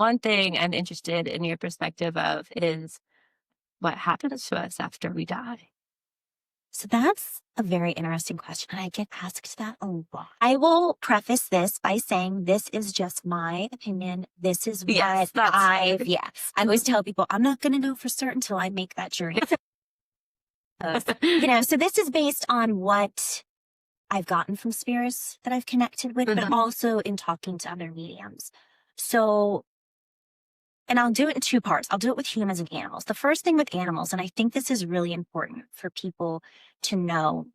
One thing I'm interested in your perspective of is what happens to us after we die. So that's a very interesting question. And I get asked that a lot. I will preface this by saying this is just my opinion. This is Yes, what that's I always tell people, I'm not going to know for certain until I make that journey. So this is based on what I've gotten from spirits that I've connected with, but also in talking to other mediums. So, and I'll do it in two parts. I'll do it with humans and animals. The first thing with animals, and I think this is really important for people to know,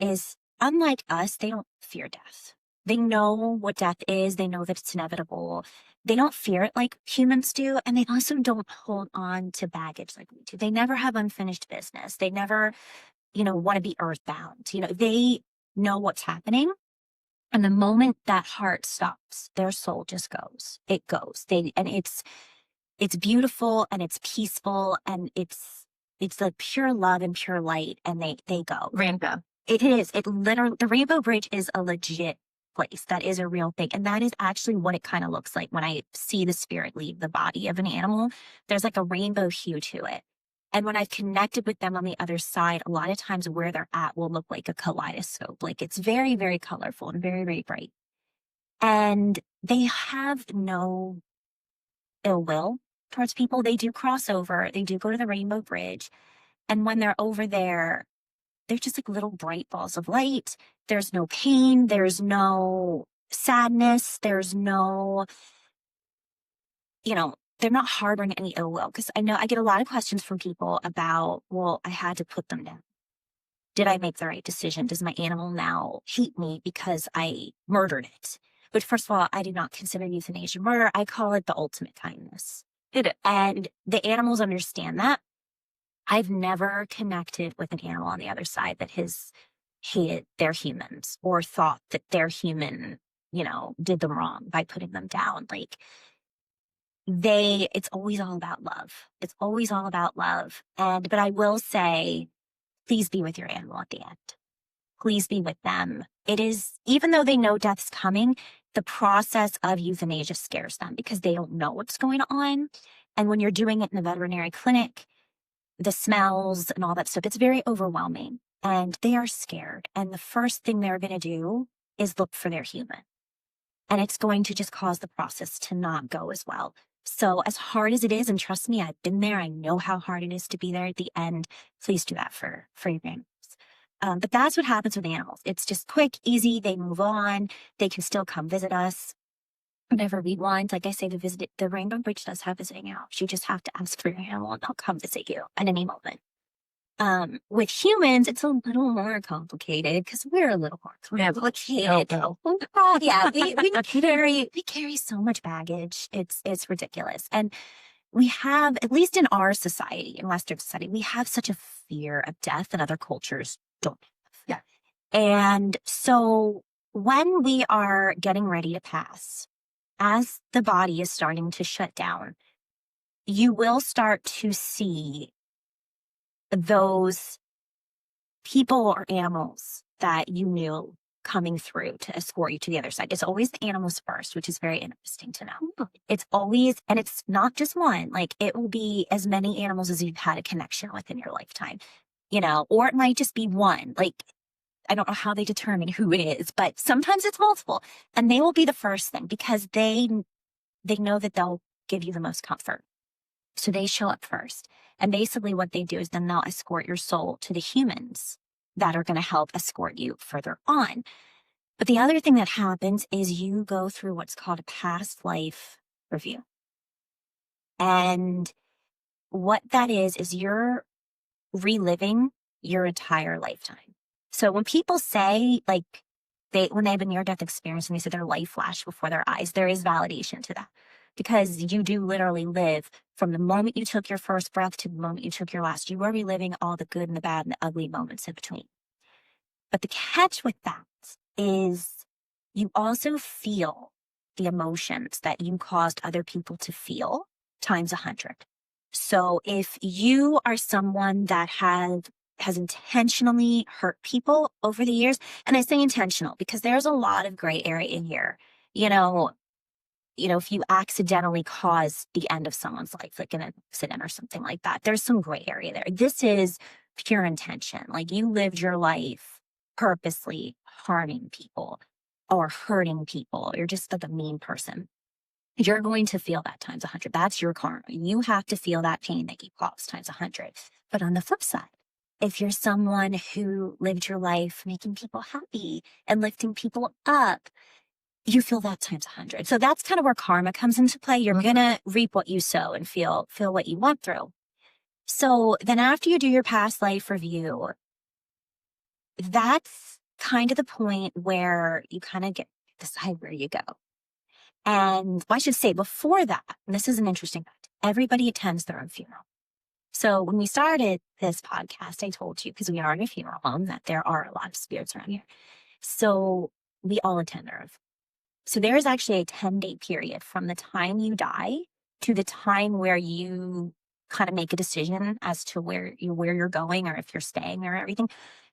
is unlike us, they don't fear death. They know what death is. They know that it's inevitable. They don't fear it like humans do. And they also don't hold on to baggage like we do. They never have unfinished business. They never, want to be earthbound. They know what's happening. And the moment that heart stops, their soul just goes. It goes. And it's beautiful and it's peaceful and it's like pure love and pure light. And they go. Rainbow. It is. It literally, the Rainbow Bridge is a legit place. That is a real thing. And that is actually what it kind of looks like when I see the spirit leave the body of an animal. There's like a rainbow hue to it. And when I've connected with them on the other side, a lot of times where they're at will look like a kaleidoscope. Like it's very, very colorful and very, very bright. And they have no ill will towards people. They do cross over. They do go to the Rainbow Bridge. And when they're over there, they're just like little bright balls of light. There's no pain. There's no sadness. There's no, they're not harboring any ill will. Because I know I get a lot of questions from people about, well, I had to put them down. Did I make the right decision? Does my animal now hate me because I murdered it? But first of all, I do not consider euthanasia murder. I call it the ultimate kindness. And the animals understand that. I've never connected with an animal on the other side that has hated their humans or thought that their human, did them wrong by putting them down. Like it's always all about love. It's always all about love. But I will say, please be with your animal at the end. Please be with them. It is, even though they know death's coming, the process of euthanasia scares them because they don't know what's going on. And when you're doing it in a veterinary clinic, the smells and all that stuff, it's very overwhelming and they are scared. And the first thing they're going to do is look for their human. And it's going to just cause the process to not go as well. So as hard as it is, and trust me, I've been there. I know how hard it is to be there at the end. Please do that for your animals. But that's what happens with animals. It's just quick, easy. They move on. They can still come visit us whenever we want. Like I say, the Rainbow Bridge does have visiting hours. You just have to ask for your animal and they'll come visit you at any moment. With humans, it's a little more complicated because we're a little more complicated. Oh, yeah, we carry so much baggage. It's ridiculous. And we have, at least in our society, in Western society, we have such a fear of death that other cultures don't have. Yeah. And so when we are getting ready to pass, as the body is starting to shut down, you will start to see those people or animals that you knew coming through to escort you to the other side. It's always the animals first, which is very interesting to know. It's always, and it's not just one, like it will be as many animals as you've had a connection with in your lifetime, or it might just be one. Like, I don't know how they determine who it is, but sometimes it's multiple. And they will be the first thing because they know that they'll give you the most comfort. So they show up first. And basically what they do is then they'll escort your soul to the humans that are going to help escort you further on. But the other thing that happens is you go through what's called a past life review. And what that is you're reliving your entire lifetime. So when people say, like, when they have a near-death experience and they say their life flashed before their eyes, there is validation to that. Because you do literally live from the moment you took your first breath to the moment you took your last. You are reliving all the good and the bad and the ugly moments in between. But the catch with that is you also feel the emotions that you caused other people to feel times 100. So if you are someone that has intentionally hurt people over the years, and I say intentional because there's a lot of gray area in here, if you accidentally cause the end of someone's life, like an accident or something like that, there's some gray area there. This is pure intention. Like you lived your life purposely harming people or hurting people. You're just like a mean person. You're going to feel that times 100. That's your karma. You have to feel that pain that you caused times 100. But on the flip side, if you're someone who lived your life making people happy and lifting people up, you feel that times 100. So that's kind of where karma comes into play. You're going to reap what you sow and feel what you went through. So then after you do your past life review, that's kind of the point where you kind of decide where you go. And I should say before that, and this is an interesting fact, everybody attends their own funeral. So when we started this podcast, I told you, because we are in a funeral home, that there are a lot of spirits around here. So we all attend our own. So there is actually a 10-day period from the time you die to the time where you kind of make a decision as to where you're going or if you're staying there and everything.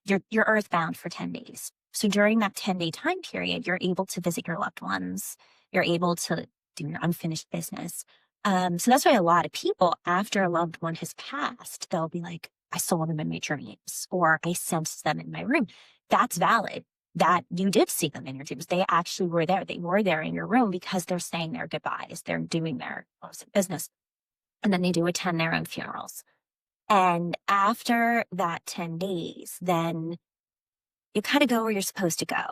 You're earthbound for 10 days. So during that 10-day time period, you're able to visit your loved ones. You're able to do your unfinished business. So that's why a lot of people, after a loved one has passed, they'll be like, I saw them in my dreams, or I sensed them in my room. That's valid. That you did see them in your dreams. They actually were there. They were there in your room because they're saying their goodbyes. They're doing their business. And then they do attend their own funerals. And after that 10 days, then you kind of go where you're supposed to go.